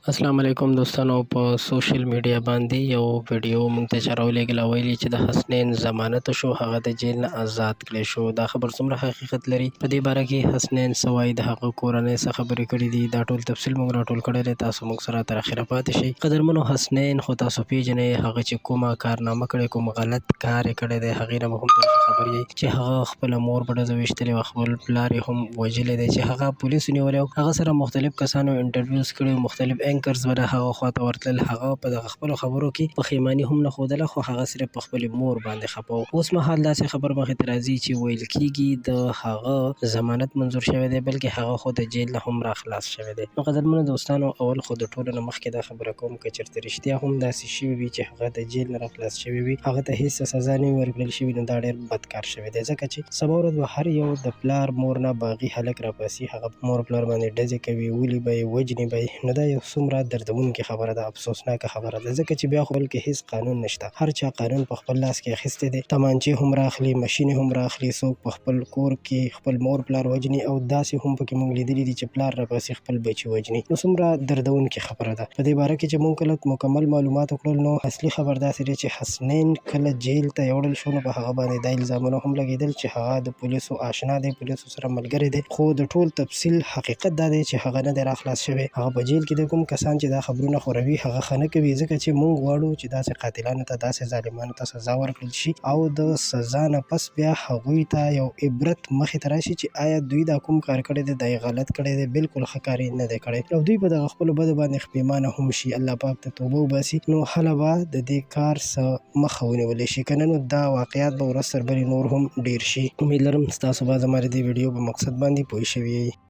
السلام علیکم دوستانو. په سوشل میډیا باندې یو ویډیو مونږ ته چا راولېږله، ویلي چې د حسنین ضمانت شو، هغه د جیل نه آزاد کړی شو. دا خبر څومره حقیقت لري؟ په دې باره کې حسنین څه وایي، د هغه کورنۍ څه خبرې کړي دي، دا ټول تفصیل مونږ راټول کړی دی. تاسو مونږ سره تر اخره پاتې شئ. قدرمنو، حسنین خو تاسو پیژنئ، هغه چې کومه کارنامه کړې، کوم غلط کار یې کړی دی، هغې نه به هم تاسو خبر یئ چې هغه خپله مور په ډزو ویشتلې وه، خپل پلار یې هم وژلی دی، چې هغه پولیسو نیولی و. هغه سره مختلف کسانو انټرویوز کړي، مختلف اینکرز به د هغه خواته ورتلل. هغه په دغه خپلو خبرو کې پښیماني هم نه ښودله، خو هغه صرف په خپلې مور باندې خفه و. اوس مهال داسې خبر مخې ته راځي چې ویل کېږي د هغه ضمانت منظور شوی دی، بلکې هغه خو د جیل نه هم راخلاص شوی دی. نو قدرمنو دوستانو، اول خو د ټولو نه مخکې دا خبره کوم که چېرته رښتیا هم داسې شوي وي چې هغه د جیل نه راخلاص شوی وي، هغه ته هېڅ سزا نه وي ورکړل شوي، نو دا ډېر بد کار شوی دی. ځکه چې سبا ورځ به هر یو د پلار مور نه باغي هلک راپاسي، هغه مور پلار باندې ډزې کوي، ولي به یې، وجني به یې. نو دا یو څومره دردونکې خبره ده، افسوسناکه خبره ده، ځکه چې بیا خو بلکې هېڅ قانون نشته. هر چا قانون په خپل لاس کې اخیستی دی، تمانچې هم راخلي، مشینې هم راخلي، څوک په خپل کور کې خپل مور پلار وجني، او داسې هم پکې موږ لیدلي دي چې پلار راپاسي خپل بچي وجني. نو څومره دردونکې خبره ده. په دې باره کې چې موږ کله مکمل معلومات وکړل، نو اصلي خبر داسې دی چې حسنین کله جیل ته یوړل شو، نو په هغه باندې دا الزامونه هم لګېدل چې هغه د پولیسو آشنا دی، پولیسو سره ملګری دی. خو د ټول تفصیل حقیقت دا دی چې هغه نه دی راخلاص شوی. هغه په جیل کې د کوم کسان چې دا خبرونه خوروي هغه ښه نه کوي، ځکه چې موږ غواړو چې داسې قاتلانو ته، داسې ظالمانو ته سزا ورکړل شي، او د سزا نه پس بیا هغوی ته یو عبرت مخې ته راشي چې آیا دوی دا کوم کار کړی دی، دا یې غلط کړی دی، بالکل ښه کار یې نه دی کړی، او دوی په دغه خپلو بدو باندې پښیمانه هم شي، الله پاک ته توبه وباسي. نو هله به د دې کار څه مخه ونیولی شي، که نه نو دا واقعیات به ورځ تر بلې نور هم ډېر شي. امید لرم ستاسو به زما د دې ویډیو په مقصد باندې پوه شوي یئ.